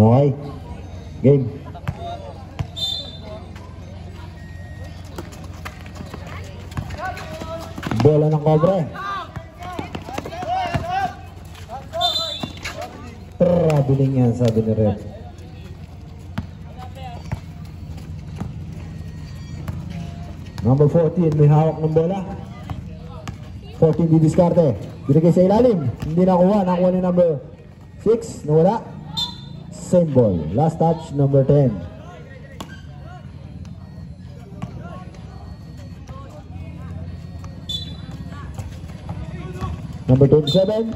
Okay, game. Bola ng Cobra. Traveling yan, sabi ni Rep. Number 14, may hawak ng bola. 14 didiskarte. Binigay sa ilalim. Hindi nakuha. Nakuha ni number 6. Nawala. Same ball. Last touch, number 10. Number 27.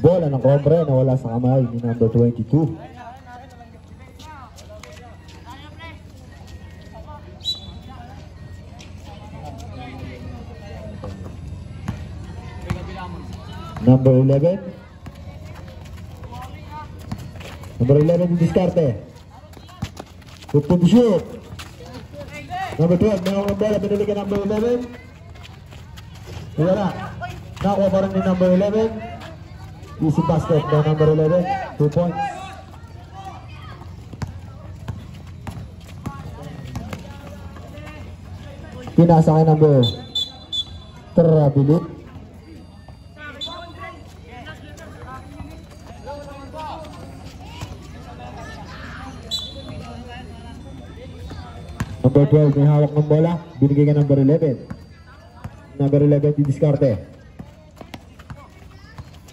Bola ng Cobra. Nawala sa kamay ni number 22. Number 11. Number 11 yung diskarte. 15 to shoot. Number 12, may akong bola, binili ka number 11. Wala. Nakuha pa rin ni number 11. Easy basket by number 11. 2 points. Pinasa kay number Trabilit. Number 12 may hawak ng bola, binigay ka number 11. Number 11 didiskarte.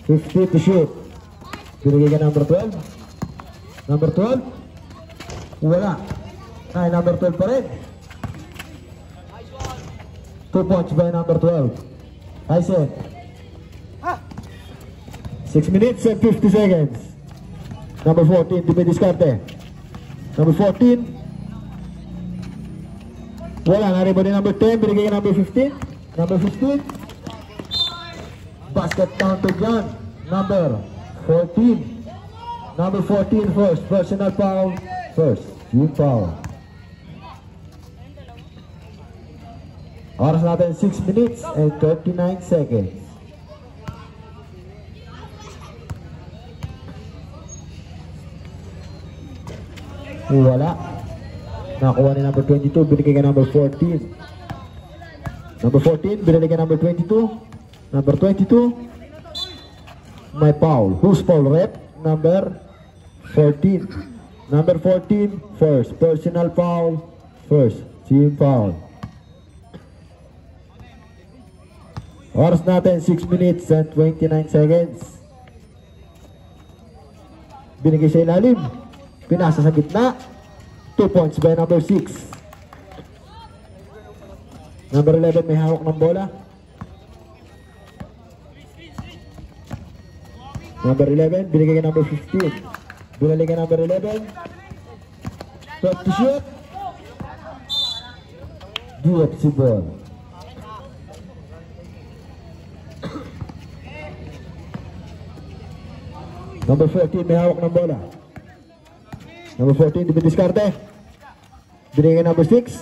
50 to shoot. Binigay ka number 12. Number 12. Wala. Ay, number 12 pa rin. 2 points by number 12. I said 6 minutes and 50 seconds. Number 14 didiskarte. Number 14. Wala, nariba din number 10, binigay ka number 15. Number 15. Basket counted dyan. Number 14. Number 14 first. Personal foul first. Team foul. Oras natin 6 minutes and 39 seconds. Wala. Nakuha ni number 22, binigay ka number 14. Number 14, binigay ka number 22. Number 22, may foul. Who's foul? Rep? Number 14. Number 14, first. Personal foul, first. Team foul. Oras natin, 6 minutes and 29 seconds. Binigay sa ilalim. Pinasa sa gitna. 2 points by number 6. Number 11 may hawak ng bola. Number 11, binigay ka number 15. Binalik ka number 11. 12 to shoot. DFC ball. Number 14 may hawak ng bola. Number 14, diskarte. Binigay ka number 6.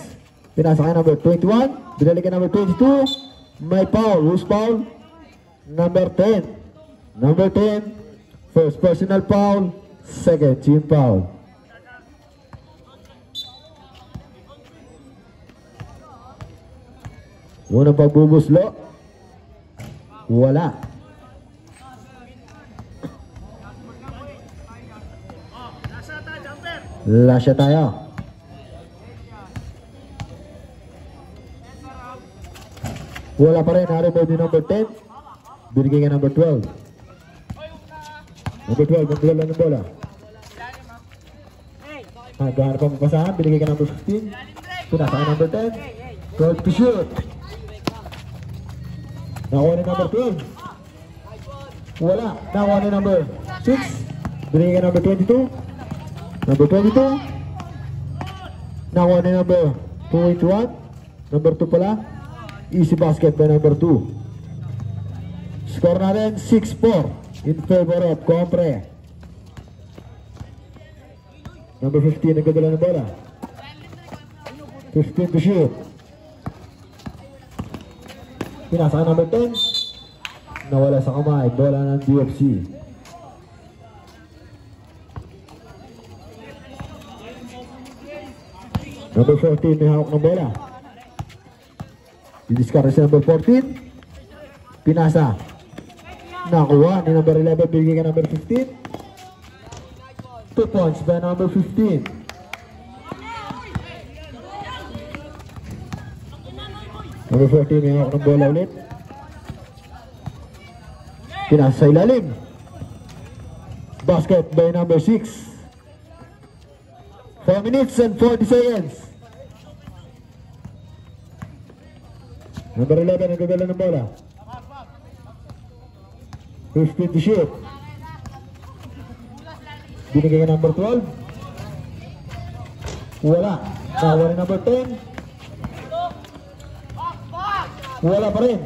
Pinasa ka number 21. Binalik ka number 22. May foul. Who's foul? Number 10. Number 10. First personal foul. Second team foul. Unang pagbubuslo. Wala. Lasya tayo. Wala pa rin. Haribay din number 10. Binigay ka number 12. Number 12. Magdala ng bola. Gano'n pa mapasahan. Binigay ka number 15. Pinasa ka number 10. 12 to shoot. Nakuha ni number 12. Wala. Nakuha ni number 6. Binigay ka number 22. Number 22. Nakuha ni number 21. Number 2 pala. Easy basket by number 2. Score natin 6-4 in favor of Compre. Number 15 nagdadala ng bola. 15 to shoot. Pinasa number 10. Nawala sa kamay. Bola ng DFC. Number 14 may hawak ng bola. Didiscard si number 14. Pinasa. Nakuha ni number 11. Bigay ka number 15. 2 points by number 15. Number 14 may hawak ng bola ulit. Pinasa sa ilalim. Basket by number 6. 4 minutes and 40 seconds. Number 11 nagdadala ng bola. 15 to shoot. Binigay ka number 12. Wala. Nakuha ni number 10. Wala pa rin.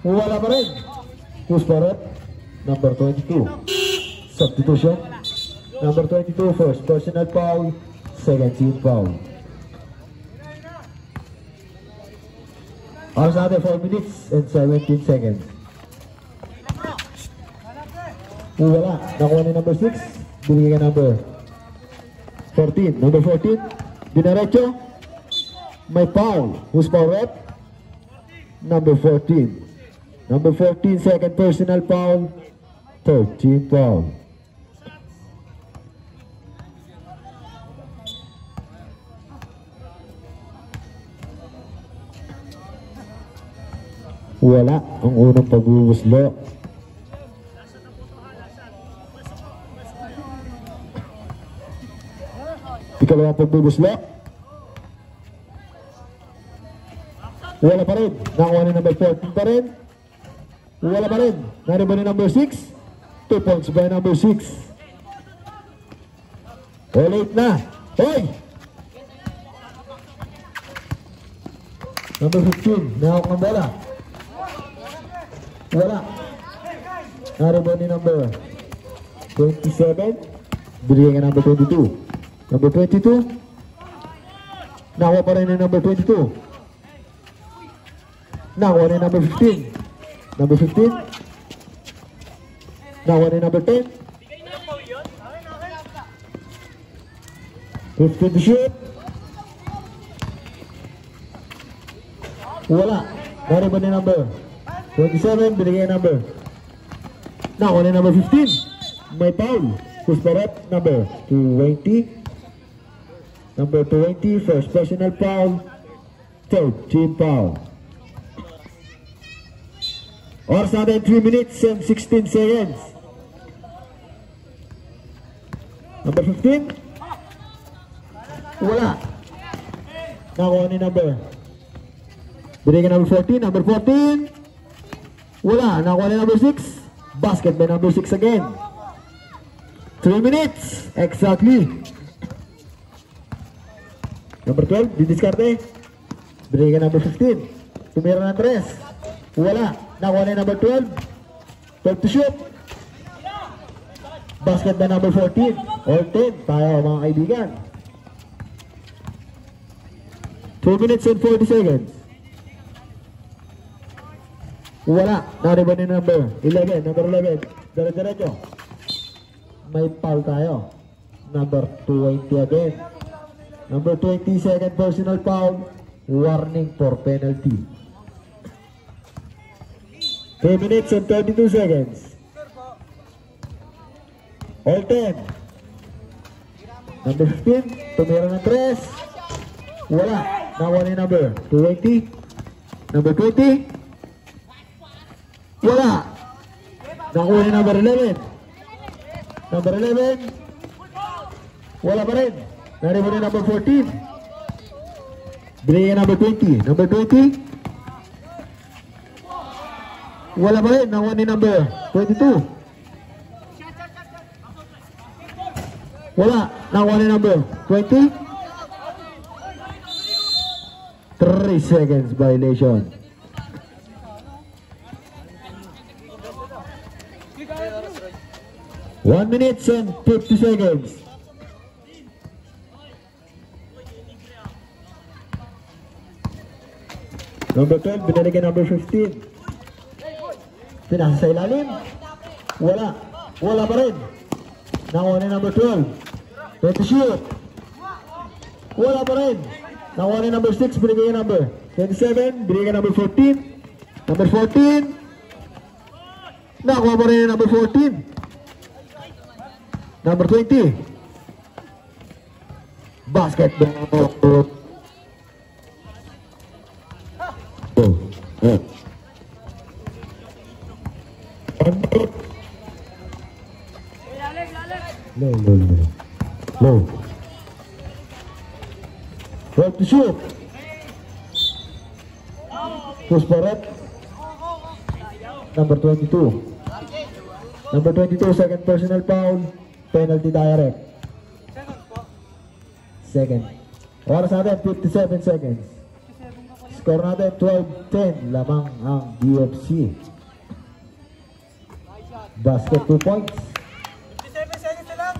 Wala pa rin. Who's for it? Number 22. Substitution. Number 22, first personal foul, second team foul. Ours natin 4 minutes and 17 seconds. Wala. Nakuha ni number 6. Binigay ka number 14. Number 14. Dinaretso. May foul. Who's foul rep? Number 14. Number 14, second personal foul. Third team foul. Wala ang unang pagbubuslo. Ikalawang pagbubuslo. Wala pa rin. Nakuha ni number 14 pa rin. Wala pa rin. Nariba ni number 6. 2 points by number 6. All 8 na. Hoy! Number 15. Nahawak ng bola. Wala. Nariba ni number 27. Binigay ka number 22. Number 22. Nakuha pa rin ni number 22. Nakuha ni number 15. Number 15. Nakuha ni number 10. 15 to shoot. Wala. Nariba ni number 27. Binigay number. Nakuha ni number 15. May foul. Who's for it? Number 20. Number 20, first personal foul, third team foul. Oras natin 3 minutes and 16 seconds. Number 15. Wala. Nakuha ni number. Binigyan number 14. Number 14. Wala. Nakuha ni number 6. Basket by number 6 again. 3 minutes. Exactly. Number 12, didiskarte. Binigyan number 15. Tumira ng 3. Wala. Nakuha ni number 12. 12 to shoot. Basket by number 14. All 10. Tayo mga kaibigan. 2 minutes and 40 seconds. Wala. Nariba ni number 11. Number 11. Dire-diretso. May foul tayo. Number 20 again. Number 20, second personal foul. Warning for penalty. 3 minutes and 32 seconds. All 10. Number 15, tumira ng 3. Wala. Nakuha ni number 20. Number 20. Wala. Nakuha ni number 11. Number 11. Wala pa rin. Nariba ni number 14. Binigyan number 20. Number 20. Wala pa rin. Nakuha ni number 22. Wala. Nakuha ni number 20. 3 3 seconds violation. One minute and 50 seconds. Number 12, binalikan number 15. Pinasa sa ilalim. Wala. Wala pa rin. Nakuha ni number 12. Ready to shoot. Wala pa rin. Nakuha ni number 6, binigay number 27, binigay number 14. Number 14. Nakuha pa rin number 14. Number 20. Basketball. Low. 12 to shoot. Push for it. Number 22. Number 22, second personal foul. Penalty direct. Second. Oras natin, 57 seconds. Score natin, 12-10. Lamang ang DFC. Basket 2 points. 57 seconds na lang.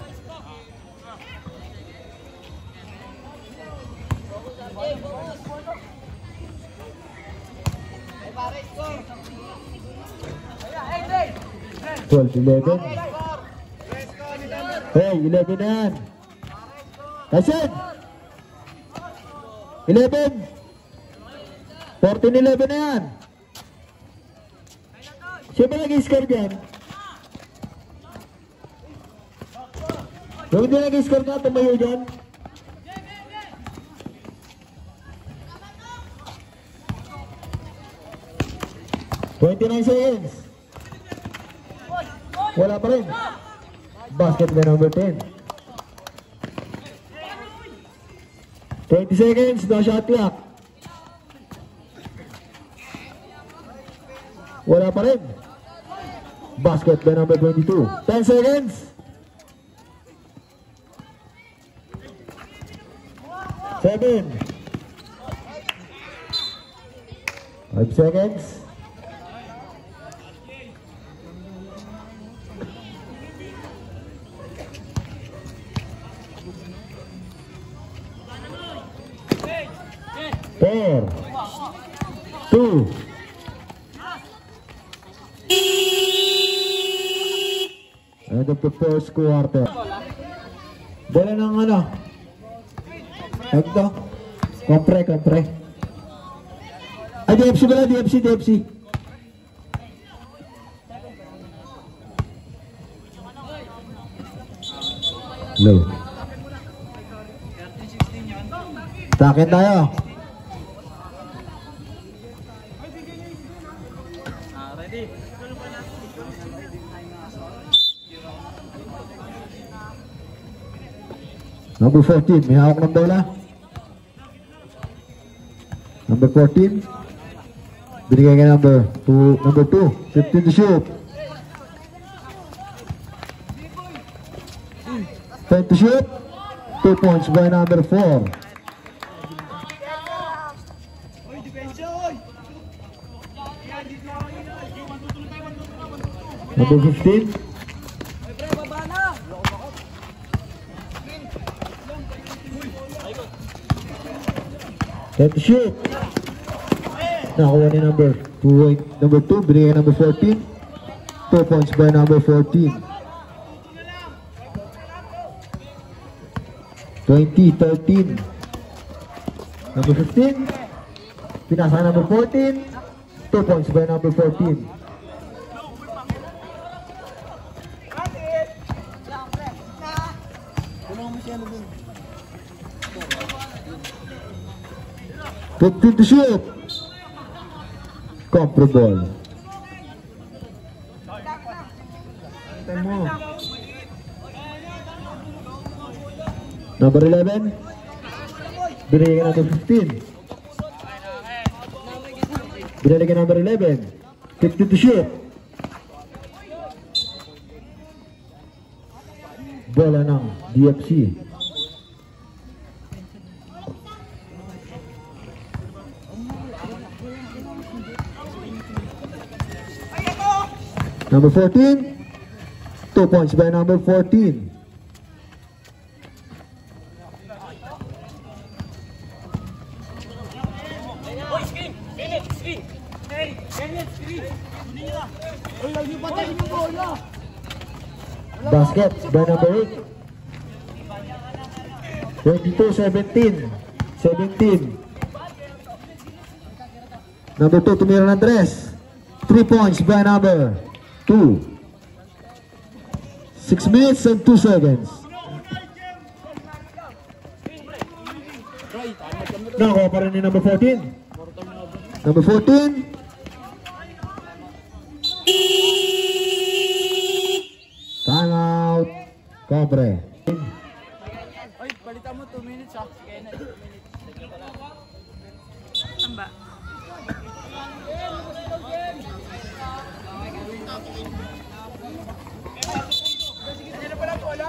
Hey, 11. Hey, 11 na yan. Kasin! 11! 14-11 na yan. Siya ba nag-score dyan? Yung hindi nag-score na, tumayo dyan. $29 seconds. Wala pa rin. Basket by number 10. 20 seconds, no shot clock. Wala pa rin. Basket by number 22. 10 seconds. 7. 5 seconds. Four, 2. End of the first quarter. Bola ng ano? Ito. Kompre. Ay, DFC pala, DFC. Low. Takin tayo. Number 14, may hawak ng bola. Number 14. Binigay ka number 2. 15 to shoot. 10 to shoot. 2 points by number 4. Number 15. Let's shoot. Nakuha ni number 2, binigay number 14. 2 points by number 14. 20-13. Number 15. Pinasa number 14. 2 points by number 14. Good to shoot. Comparable. Number 11. Binigay ka number 15. Binigay ka number 11. 50 to shoot. Bola ng DFC. Number 14. 2 points by number 14. Basket by number 8. 22-17. 17. Number 2 tumira ng 3. 3 points by number 2. 6 minutes and 2 seconds. Nakuha pa rin ni number 14. Number 14. Time out. Cobre. Oy, balitan mo 2 minutes ha. Sige na, 2 minutes. Tamba.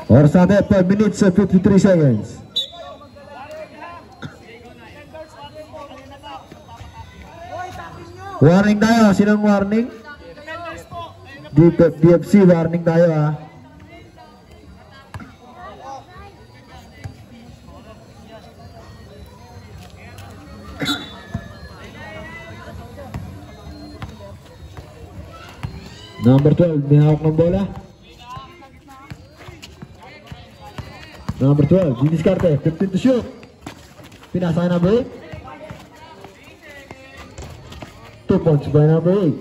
Oras natin, 5 minutes and 53 seconds. Warning tayo. Sinong warning? DFC, warning tayo ha. Number 12, may hawak ng bola. Number 12, diniskarte, 15 to shoot. Pinasa number 8. 2 points by number 8.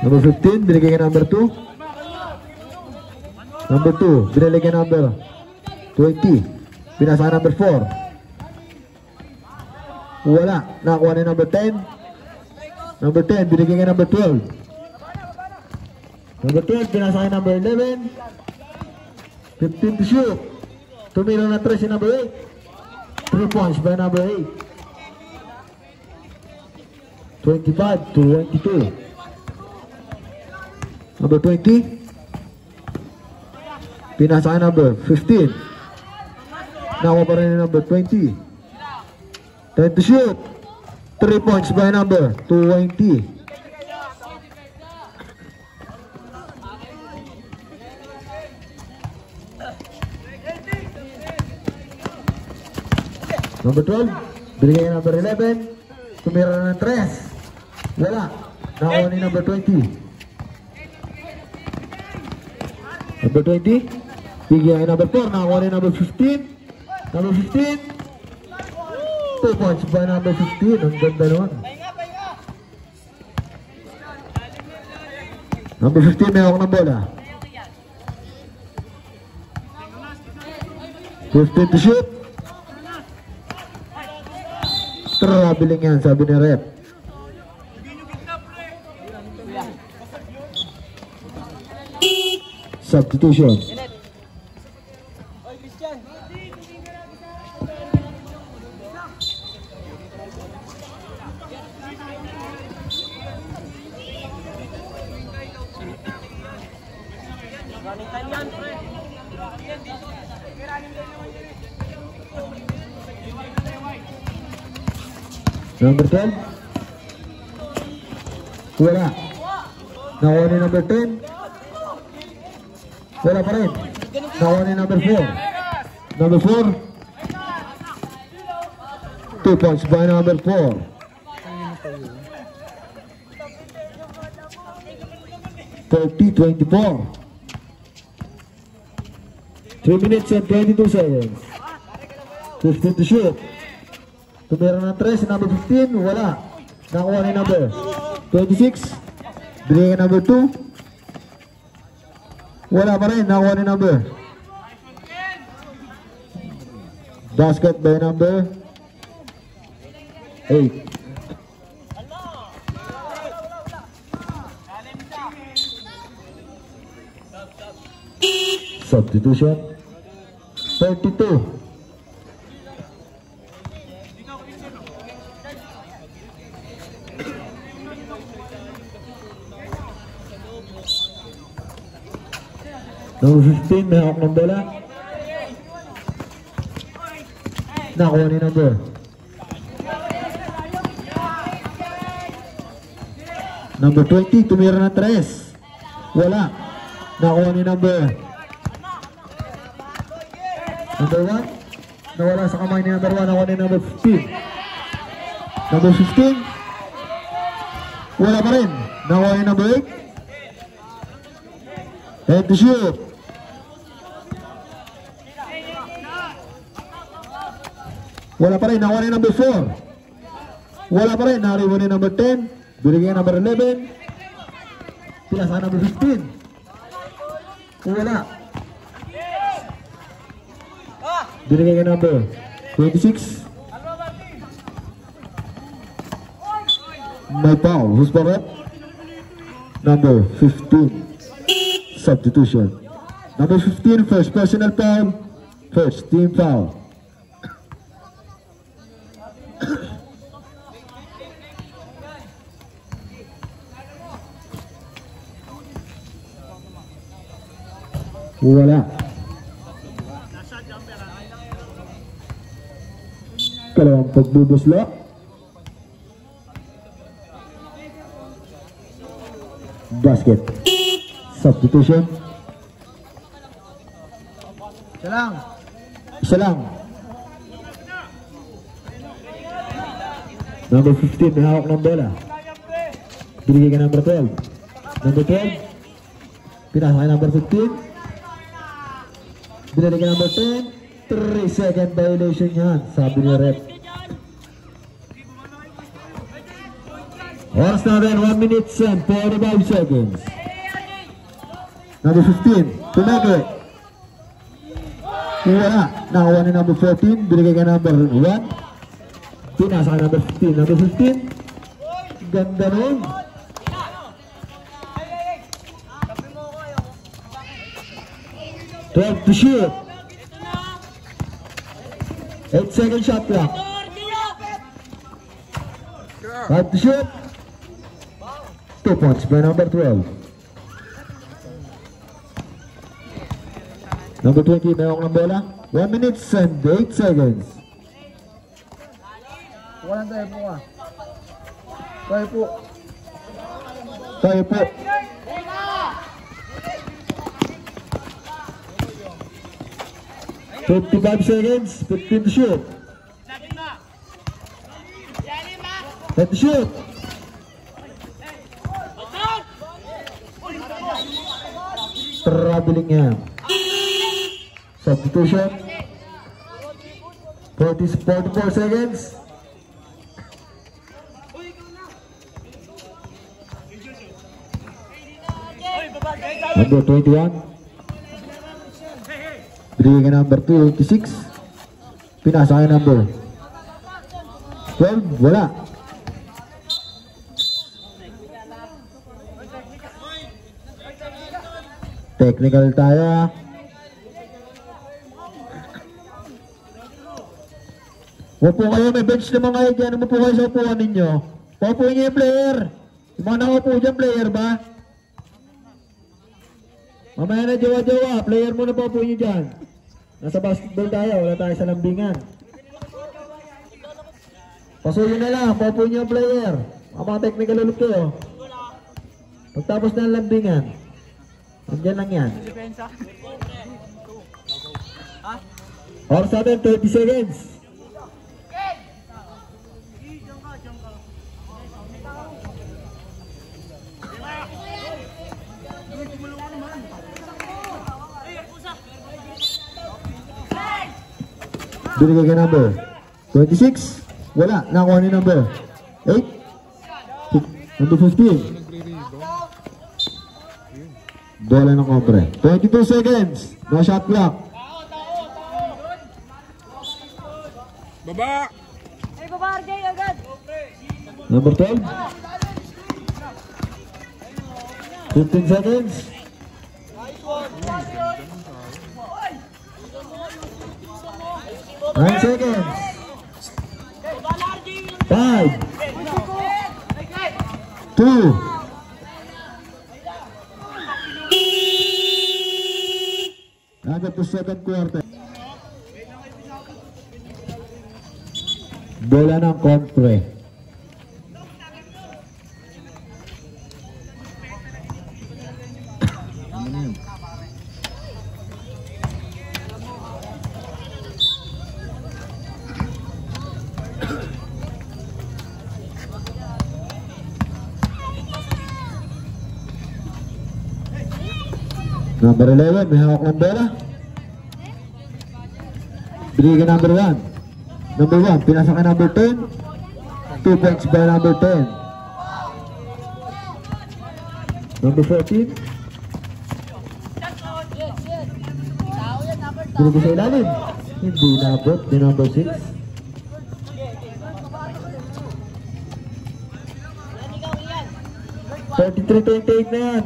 Number 15, binigay kay number 2. Number 2, binigay kay number 20. Pinasa number 4. Wala, nakakuha ni number 10. Number 10, binigay kay number 12. Number 12, pinasa kay number 11. 15 to shoot. Tumira na 3 si number 8. 3 points by number 8. 25 to 22. Number 20. Pinasa kay number 15. Nakuha pa rin ni number 20. 10 to shoot. 3 points by number 20. Number 12, binigay number 11. Tumira ng 3. Wala. Nakuha ni number 20. Number 20, bigyan number 4. Nakuha ni number 15. Number 15. 2 points by number 15. Ang ganda naman. Number 15, may hawak ng bola. 15 to shoot. Traveling yan, sabi ni rep. Substitution. Number 10. Wala. Nakuha ni number 10. Wala pa rin. Nakuha ni number 4. Number 4. 2 points by number 4. (30-24). 3 minutes and 22 seconds. 15 to shoot. Tumira ng 3 si number 15. Wala. Nakuha ni number 26. Binigay number 2. Wala pa rin. Nakuha ni number. Basket by number 8. Substitution. 32. Number 15, may hawak ng bola. Nakuha ni Number 20, tumira ng 3. Wala. Nakuha ni number 1. Nawala sa kamay ni number 1. Nakuha ni number 15. Number 15. Wala pa rin. Nakuha ni number 8. Head to shoot. Wala pa rin. Nakuha ni number 4. Wala pa rin. Nariwan ni number 10. Binigyan number 11. Pinasa number 15. Wala. Binigyan number 26. May foul. Who's for it? Number 15. Substitution. Number 15, first personal foul. First team foul. Wala. Kalawang pagbubuslo. Basket. Substitution. Isa lang. Number 15, may hawak ng bola. Binigay ka number 12. Number 12. Pinasa kay number 15. Binigay ka number 10. 3-second violation yan, sabi ni ref. Oras natin, 1 minute and 45 seconds. Number 15, Pinake. Wala. Nakakuha ni number 14. Binigay ka number 1. Pinasa ka number 15. Number 15. Ganda nun. Twelve to shoot. 8-second shot clock. 5 to shoot. 2 points by number 12. Number 20, mayroong ng bola. 1 minute and 8 seconds. Walang tayo po ka. Tayo po. Tayo po. $55 seconds. 15 to shoot. 10 to shoot. Traveling yan. Substitution. 44 seconds. Number 21. Binigay ka number 26. Pinasa kay number 12. Wala. Technical tayo. Upo kayo, may bench naman kayo dyan. Upo kayo sa upuan ninyo. Paupuin niyo yung player. Yung mga nakaupo dyan, player ba? Mamaya na jawa-jawa. Player muna paupuin niyo dyan. Nasa basketball tayo. Wala tayo sa lambingan. Pasuyin na lang. Paupuin niyo yung player. Ang mga technical ulit kayo. Pagtapos na ang lambingan. Andyan lang yan. Oras natin, 30 seconds. Binigay ka number 26. Wala. Nakuha ni number 8. Number 15. Bola ng kompre. 22 seconds. No shot clock. Baba! Ay, baba, RJ, agad! Number 12. 15 seconds. 9 seconds. 5 2 Under to second quarter. Bola ng kontre. Tama na yan. Number 11, may hawak ng bola. Binigay number 1. Number 1, pinasa kay number 10. 2 points by number 10. Number 14. Binigay sa ilalim. Hindi nabot ni number 6. $33-28 na yan.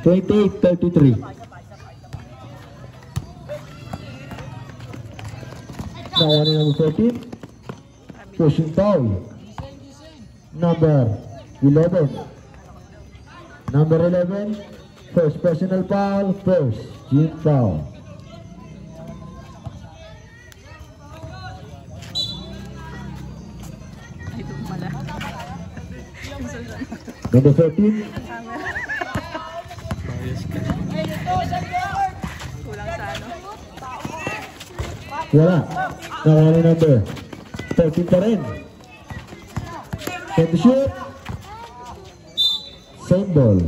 28-33. Nakuha ni number 14. Pushing foul. Number 11. Number 11. First personal foul. First team foul. Number 13. Wala. Nakuha ni number 13 pa rin. Can to shoot. Same ball.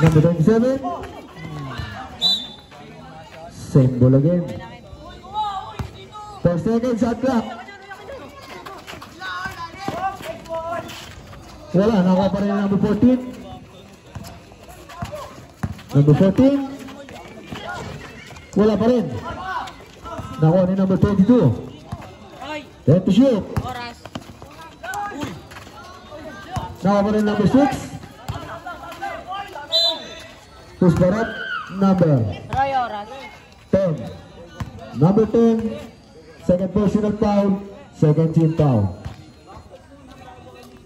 Number 27. Same ball again. 4 seconds shot clock. Wala, nakuha pa rin ang number 14. Number 14. Wala pa rin. Nakuha ni number 22. Then to shoot. Nakuha pa rin number 6. Push barat. Number 10. Number 10. Second personal foul. Second team foul.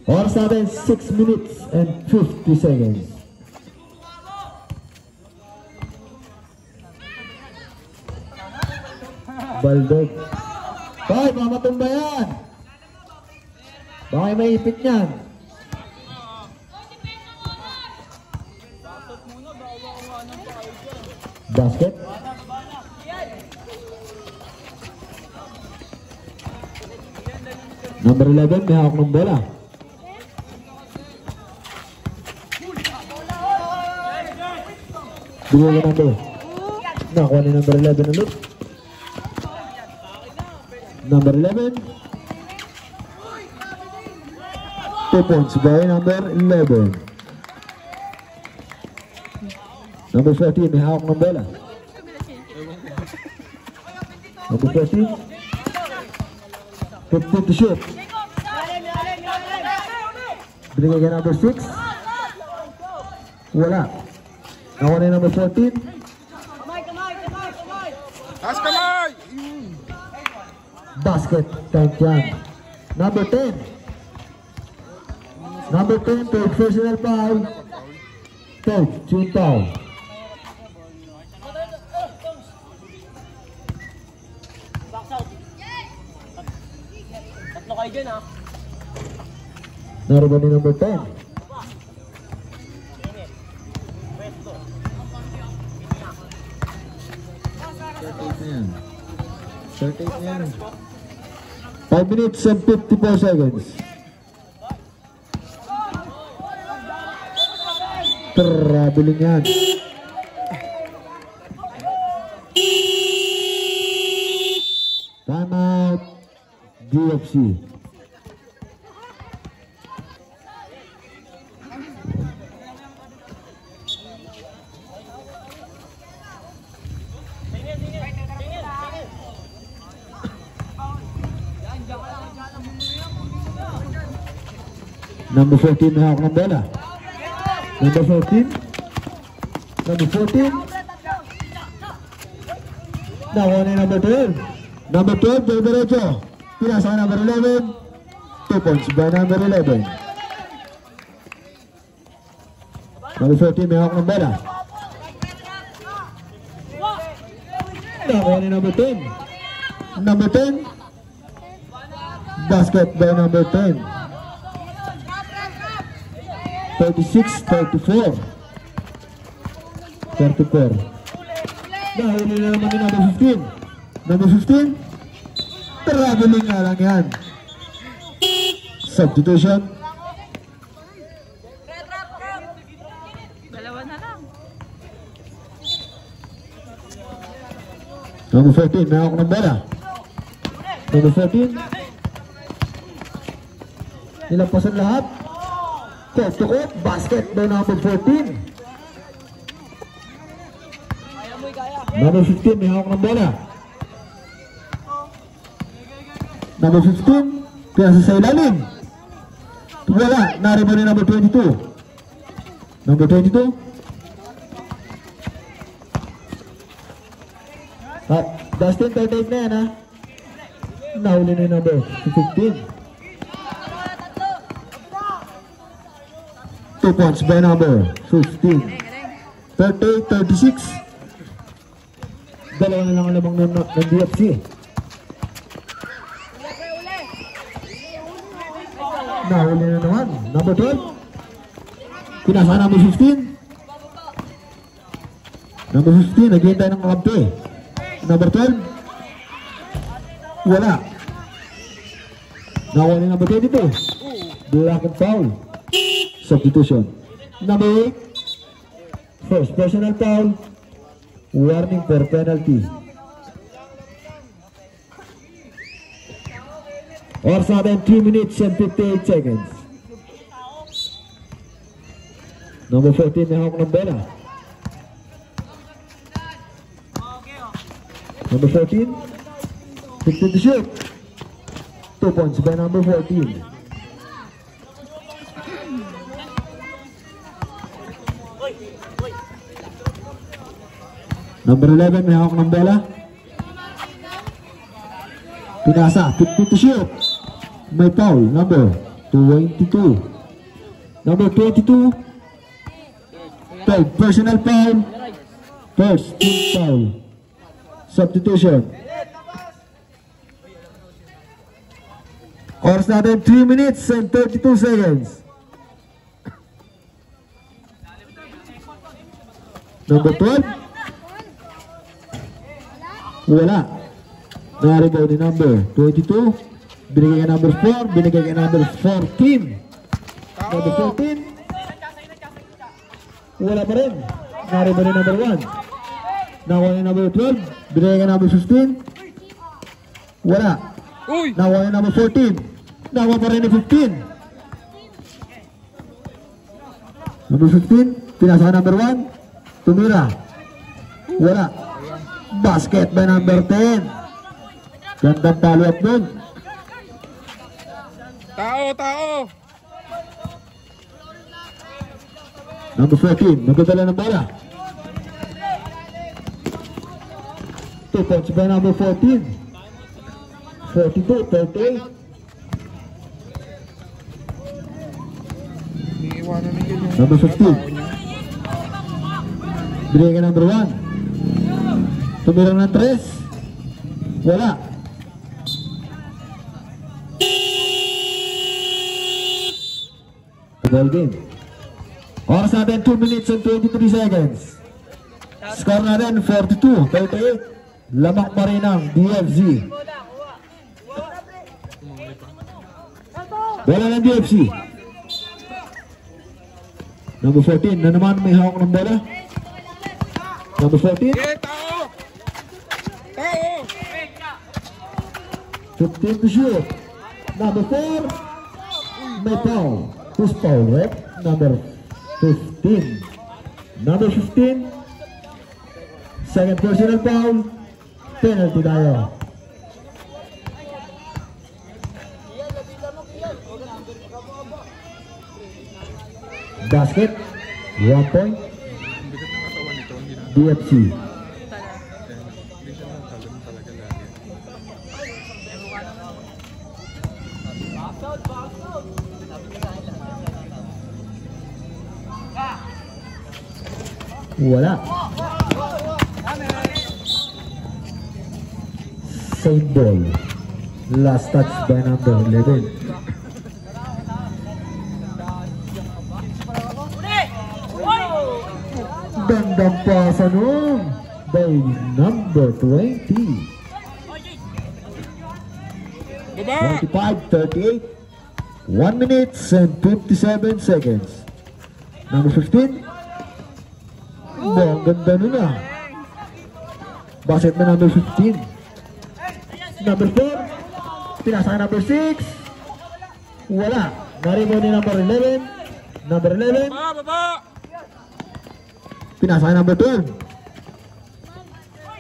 Oras natin 6 minutes and 50 seconds. Baldog. Hoy, mamatumba yan. Baka may ipit niyan. Basket. Number 11, may hawak ng bola. Bigyan ka number. Nakuha ni number 11 ulit. Number 11. 2 points by number 11. Number 14, may hawak ng bola. Number 14. 15 to shoot. Binigay ka number 6. Wala. Nakuha ni number 14. Taas kamay! Basket time yan. Number 10. Number 10, third personal foul. Third team foul. Tatlo kayo dyan ah. Naroon ni number 10. 5 minutes and 54 seconds. Trabiling yan. Time out. DFC. Number 14 may hawak ng bola. Number 14. Number 14. Nakuha ni number 12. Number 12, diretso. Pinasa number 11. 2 points by number 11. Number 14 may hawak ng bola. Nakuha ni number 10. Number 10. Basket by number 10. 36-34. 34. Nahuli na naman ni number 15. Number 15. Traveling nga lang yan. Substitution. Dalawa na lang. Number 14. May ako ng bola. Number 14. Nilampasan lahat. Court to court. Basket by number 14. Number 15. May ako ng bola. Number 15. Pinasa sa ilalim. Wala. Nariba ni number 22. Number 22. Dustin, 38 na yan ha. Nahuli na yung number 15. 2 points by number 15. 38-36. Dalawa na lang ang lamang ng DFC. Nahuli na naman. Number 12. Pinasa number 15. Number 15. Naghihintay ng kampi. Number 12. Wala. Nahuli number 22. Black and foul. Substitution. Number 8. First personal foul. Warning for penalty. Or 3 minutes and 58 seconds. Number 14 may hawak ng bola. Number 14. 15 to shoot. 2 points by number 14. Number 11 may hawak ng bola. Pinasa, 15 to shoot. May foul, number 22. Number 22. 12, personal foul. First, team foul. Substitution. Oras natin 3 minutes and 32 seconds. Number 12. Wala. Naribaw ni number 22. Binigay ka number 4. Binigay ka number 14. Number 14. Wala pa rin. Naribaw ni number 1. Nakuha ni number 12. Binigay ka number 15. Wala. Nakuha ni number 14. Nakuha pa rin ni 15. Number 15. Pinasa number 1. Tumira. Wala. Basket by number 10. Gandang follow-up nun. Tao! Number 14, nagdadala ng bola. 2 points by number 14. 42-38. Number 15. Binigay ka number 1. Tumirang ng 3. Wala. Ball game. Oras natin 2 minutes and 23 seconds. Score natin 42-38. Lamang pa rin ang DFC. Bola ng DFC. Number 14 na naman may hawak ng bola. Number 14. 15 to shoot. Number 4. May foul. Who's foul, right? Number 15. Number 15. Second personal foul. Penalty tayo. Basket. 1 point. DFC. Wala. Same ball. Last touch by number 11. Gandang pasa nun by number 20. 25-38. 1 minute and 57 seconds. Number 15. Ang ganda nun ah. Basket na number 15. Number 4. Pinasa ka number 6. Wala. Naribon ni number 11. Number 11. Pinasa ka number 12.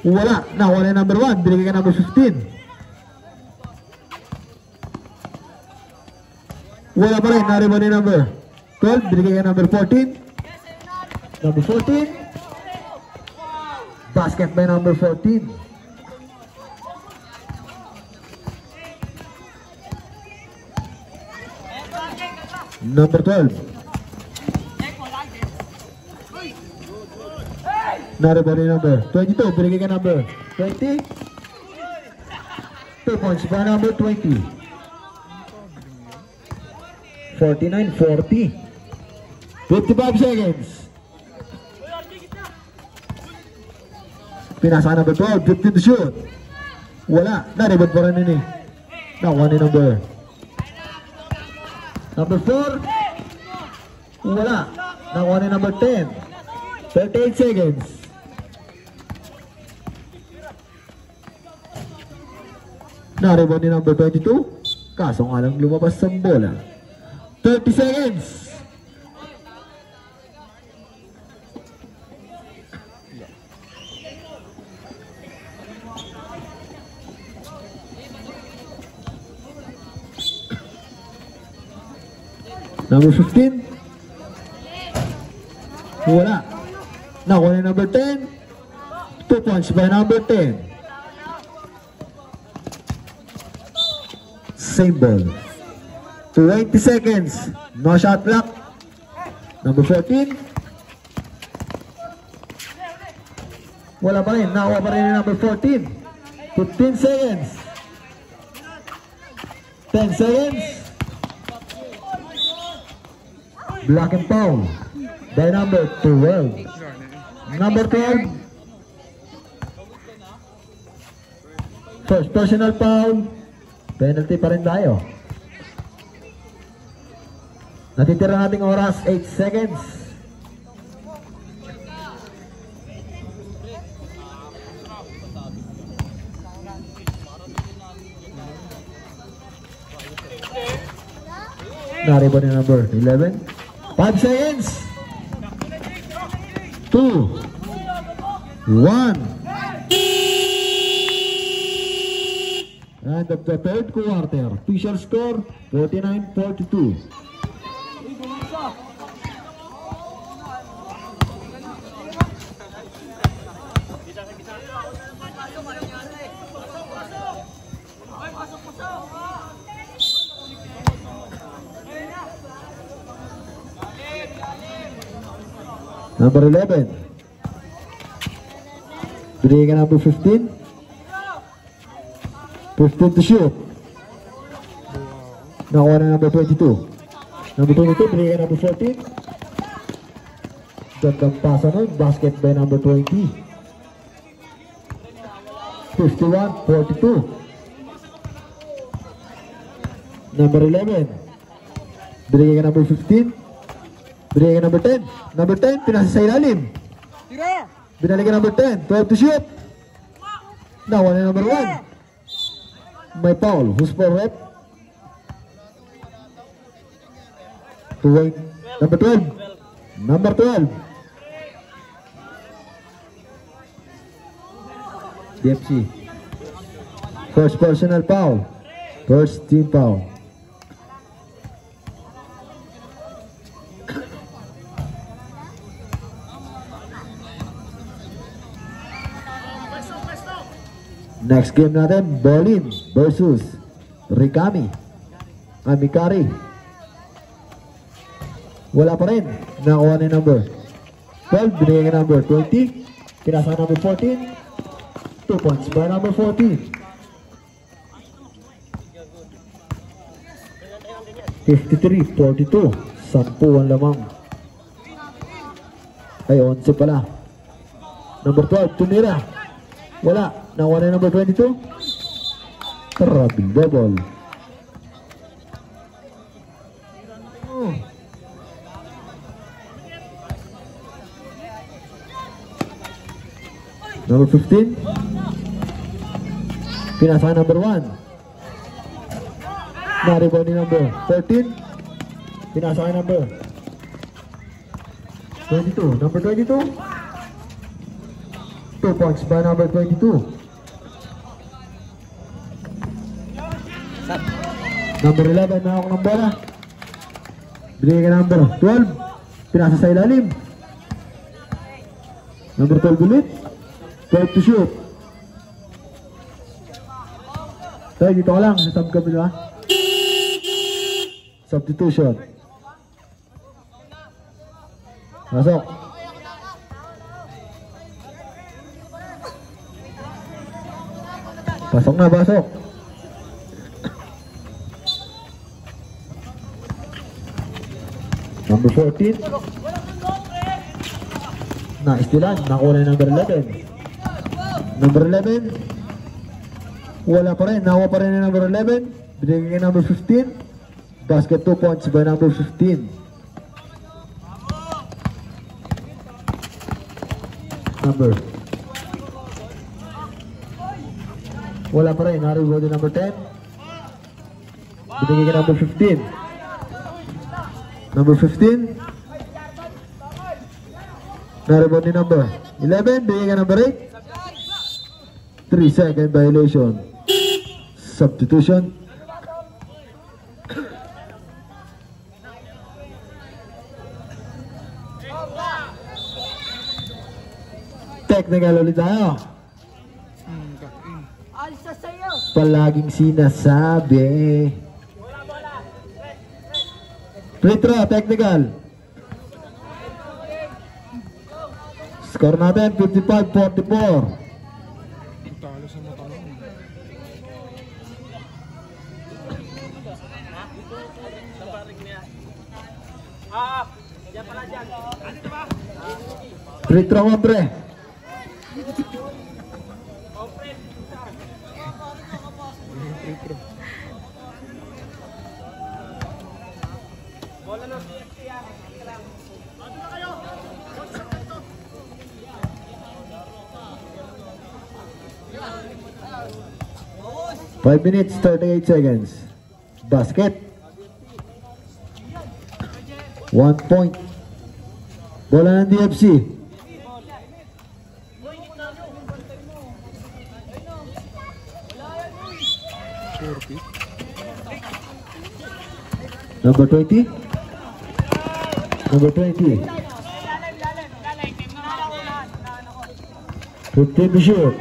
Wala. Nakuha na number 1. Binigay ka number 15. Wala pa rin. Naribon ni number 12. Binigay ka number 14. Number 14. Basket by number 14. Number 12. Naribon ni number 22. Binigay ka number 20. 2 points by number 20. 49-40. 55 seconds. Pinasa number 12. 15 to shoot. Wala. Naribon pa rin ini. Nakuha ni number 4. Wala. Nakuha ni number 10. 38 seconds. Naribon ni number 22. Kaso nga lang lumabas sa bola. 30 seconds. Number 15. Wala. Nakuha ni number 10. 2 points by number 10. Same ball. 20 seconds. No shot clock. Number 14. Wala pa rin. Nakuha pa rin ni number 14. 15 seconds. 10 seconds. Block and foul by number 12. Number 12. First personal foul. Penalty pa rin tayo. Natitira nating oras 8 seconds. Naribon ni number 11. 5 seconds. 2 1. And of the third quarter, official score 49-42. Number 11. Binigay ka number 15. 15 to shoot. Nakuha na number 22. Number 22, binigay ka number 14. Gandang pasa nun. Basket by number 20. 51-42. Number 11. Binigay ka number 15. Binigay ka number 10. Number 10, pinasa sa ilalim. Binalik ka number 10. 12 to shoot. Nakuha na number 1. May foul. Who's for rep? Number 12. Number 12. DFC. First personal foul. First team foul. Next game natin, Bolin versus Rikami. Amikari. Wala pa rin. Nakuha ni number 12. Binigay ka number 20. Pinasa number 14. 2 points by number 14. 53-42. 10 ang lamang. Ay, 11 pala. Number 12, tumira. Wala. Nakuha na number 22. Trouble double. Number 15. Pinasa number 1. Na-rebound ni number 14. Pinasa kay number 22. Number 22. 2 points by number 22. Number 11 na ako ng bola. Binigay ka number 12. Pinasa sa ilalim. Number 12 ulit. 12 to shoot. Tayo dito ka lang. Nasab ka ba? Substitution. Pasok. Pasok na, pasok. Number 14. Na-istilan. Nakuha na yung number 11. Number 11. Wala pa rin. Nakuha pa rin yung number 11. Binigay kay number 15. Basket 2 points by number 15. Number. Wala pa rin. Naribod yung number 10. Binigay kay number 15. Number 15. Naribod ni number 11. Binigay kay number 8. 3-second violation. Substitution. Technical ulit tayo. Alis na sa'yo. Palaging sinasabi. Free throw, technical. Score natin 55-44. Free throw mo, pre. Bola ng PFC yan. 5 minutes, 38 seconds. Basket. 1 point. Bola ng DFC. Number 20. Number 20. 15 to shoot.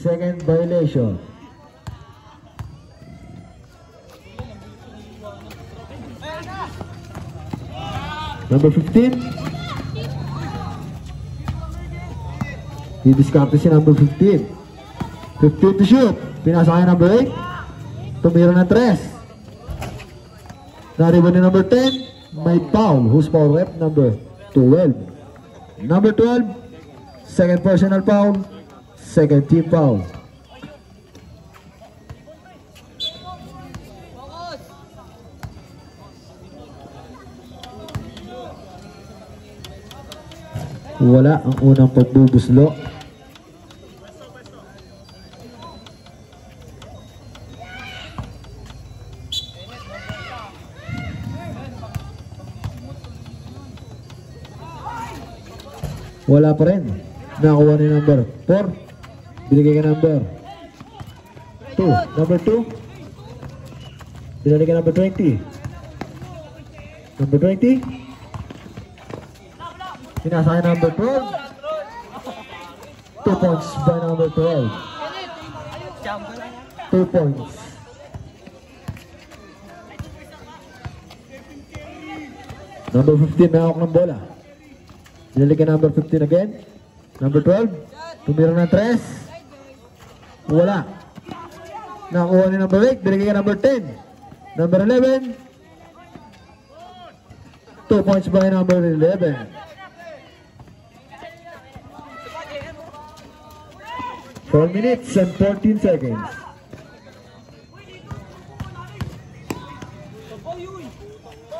Second violation. Number 15. Didiskarte si number 15. 15 to shoot. Pinasa kay number 8. Tumira ng 3. Nariban ni number 10. May foul. Who's foul rep? Number 12. Number 12. Second personal foul. Second team foul. Wala ang unang pagbubuslo. Wala pa rin. Nakuha ni number 4. Binigay ka number 2. Number 2. Binigay ka number 20. Number 20. Pinasa ka number 12. 2 points by number 12. 2 points. Number 15 na hawak ng bola. Binigay ka number 15 again. Number 12. Tumira ng 3. Wala. Nakuha ni number 8. Binigay ka number 10. Number 11. 2 points by number 11. Four minutes and 14 seconds.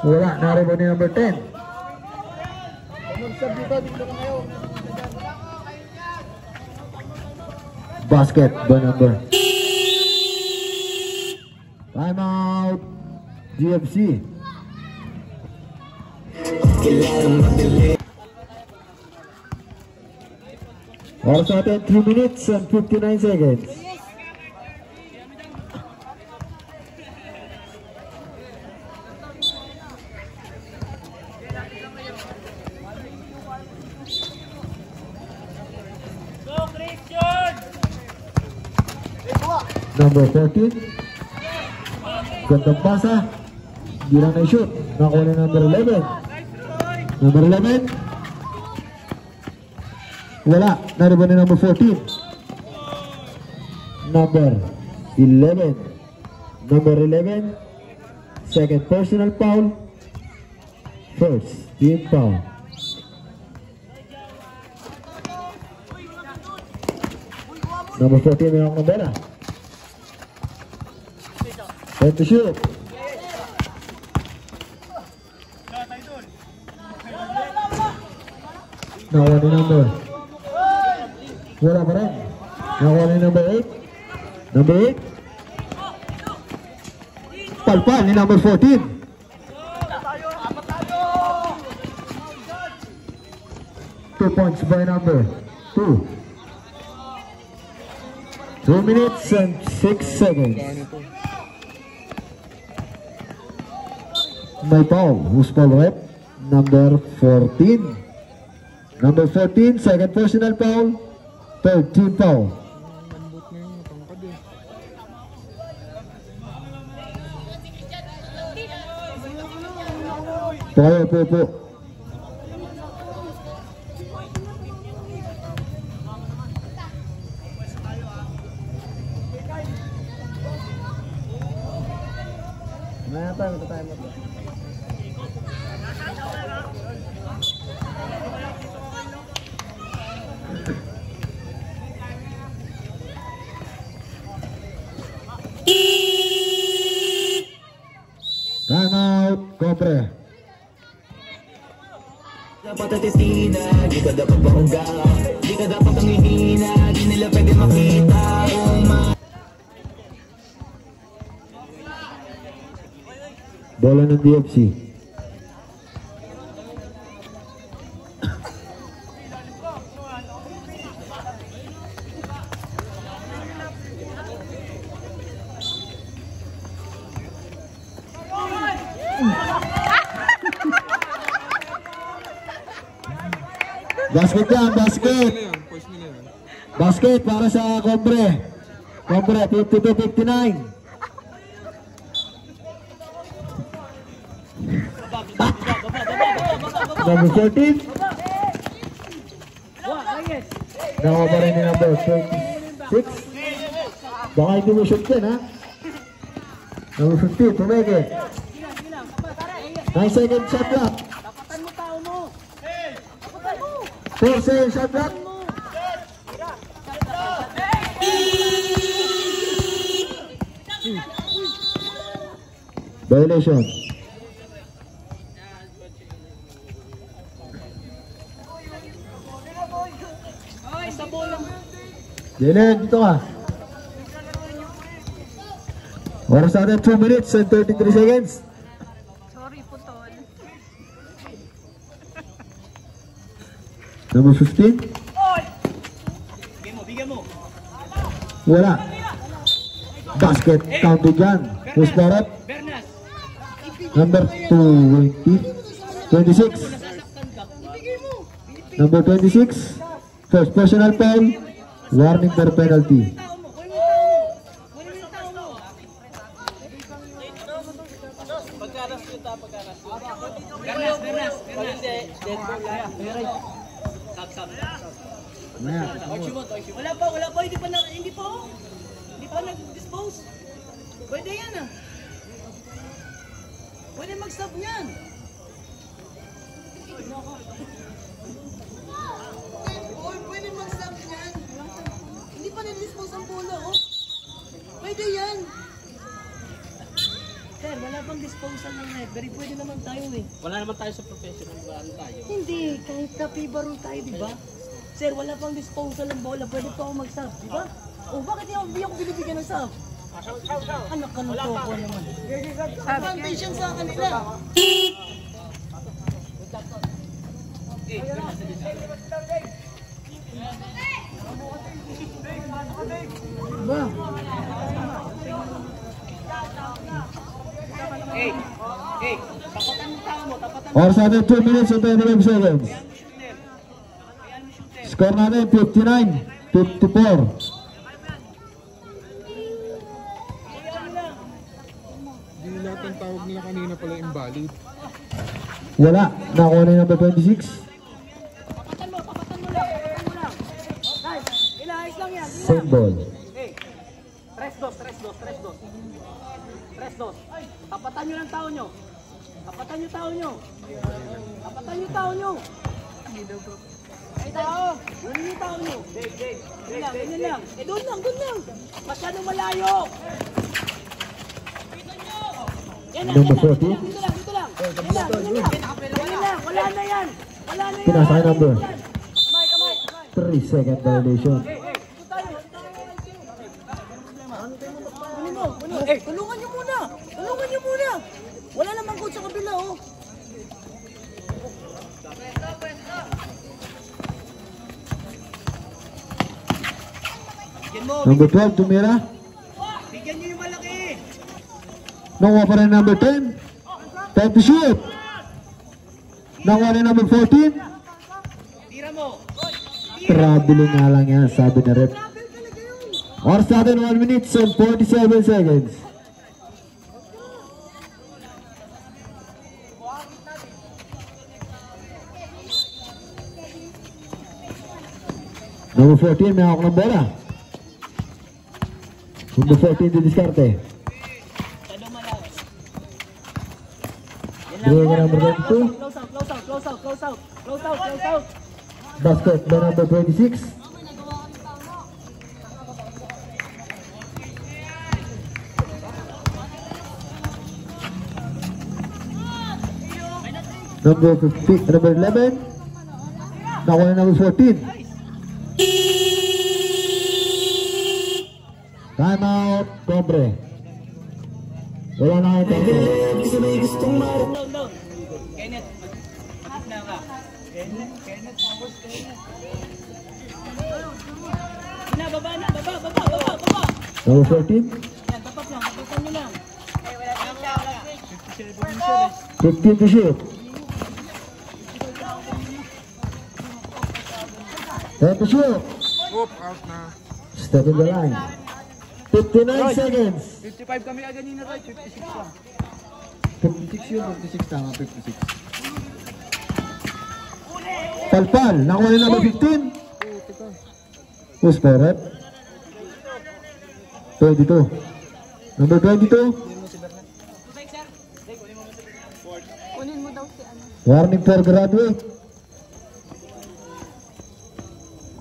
Wala. Naribo ni number 10. Basket by number. Time out. GFC. Oras natin 3 minutes and 59 seconds. Number 14. Gandang pasa. Hindi lang na-shoot. Nakuha na number 11. Number 11. Wala. Nariba na number 14. Number 11. Number 11. Second personal foul. First team foul. Number 14 may ako ng bola. Time to shoot. Nakuha ni number. Wala pa rin. Nakuha ni number 8. Number 8. Palpal ni number 14. Two points by number 2. 2 minutes and 6 seconds. May foul. Who's foul rep? Number 14. Number 14, second personal foul. Third team foul. Tayo po. Time out, Compre. Dapat atitina, di ka dapat bangga. Di ka dapat ang ihina, di nila pwede makita. Bola ng DFC. Basket yan, basket. Basket para sa Combre. Combre, 52-59. Number 14. Nakuha pa rin ni number 26. Baka hindi mo shoot yan, ha? Number 50, pumeke. 9 second shot clock. 4 second shot clock. Violation. Jalen, dito ka. Oras natin 2 minutes and 33 seconds. Sorry, putol. Number 15. Bigyan mo. Wala. Basket counted dyan. Who's Barrett? Number 20. 26. Number 26. First personal foul. Warning for penalty. Wala pa, hindi pa. nag-dispose. Pwede yan ah. Pwede mag-stop niyan. Oy, pwede mag-stop niyan. Hindi pa nag-dispose ang bola, oh. Pwede yan. Sir, wala pang disposal ng referee. Pwede naman tayo eh. Wala naman tayo sa professional ba ano tayo? Hindi, kahit sa FIBA rule tayo, di ba? Sir, wala pang disposal ng bola. Pwede pa ako mag-sub, di ba? Oh, bakit hindi ako binibigyan ng sub? Anak ka ng toko naman. Foundation sa kanila. Diba? Oras natin 2 minutes and 25 seconds. Score natin 59-54. Hindi lahat ng tawag nila kanina pala invalid. Wala. Nakuha na yung number 26. Tapatan mo lang. Guys, ilaayos lang yan. Same ball. Hey, 3-2. Tapatan nyo ng tao nyo. Tapatan nyo tao nyo. Ay, tao. Ganyan yung tao nyo. Ganyan lang. Eh, doon lang. Masyadong malayo. Yan lang. Number 40. Dito lang. Wala na yan. Pinasa kay number Kamay. 3-second violation. Tulungan nyo muna. Wala namang coach sa kabila, oh. Number 12, tumira. Bigyan nyo yung malaki. Nakuha pa rin number 10. Time to shoot. Nakuha rin number 14. Tira mo. Traveling nga lang yan, sabi na rep. Oras natin 1 minute and 47 seconds. Number 14, may hawak ng bola. Number 14, didiskarte. Bigay ka number 22. Close out. Basket by number 26. Number 11. Nakuha na number 14. Time out, Cobre. Wala na kayo time out. No. Kenneth. Na ka. Kenneth. Baba. Number 14. Yan, tapat nyo lang. 15 to shoot. 10 to shoot. Oop, out na. Step in the line. 59 seconds. 55 kami ganina, Roy. 56 lang. 56 yun, 56 tama, 56. Palpal, nakuha na number 15. Who's for rep? 22. Number 22. Kunin mo daw si ano. Warning for graduate.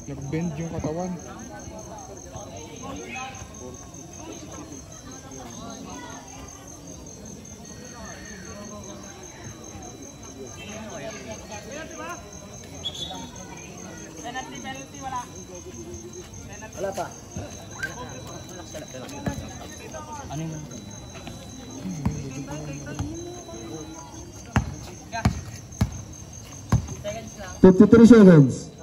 Nag-bend yung katawan. Wala pa. Ano yun? 53 seconds.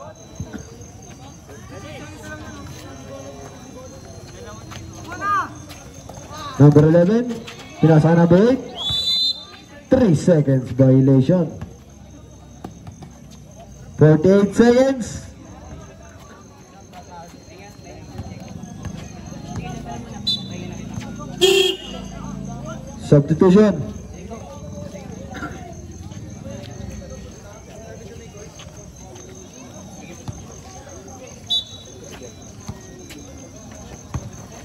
Number 11, pinasa number 8. 3 seconds violation. 48 seconds. Substitution.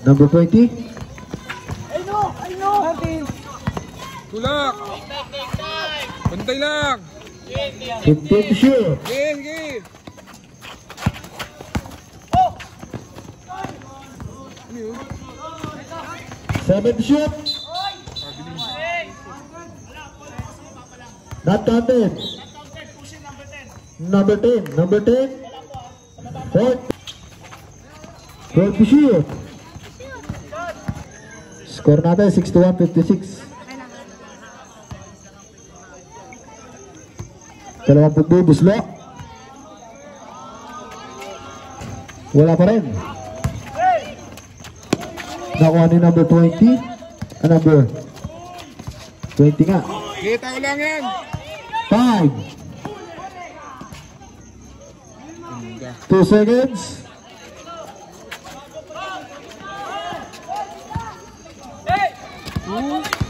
Number 20. Tulak! Bantay lang! 15 to shoot. Game, game! Ano yun? 7 to shoot. Not counted. Number 10. Number 10. 4. 12 to shoot. Score natin 61-56. 22 Buslo. Wala pa rin. Nakuha ni number 20. Number 20 nga. Kita ko lang yan! 5. 2 seconds. Two.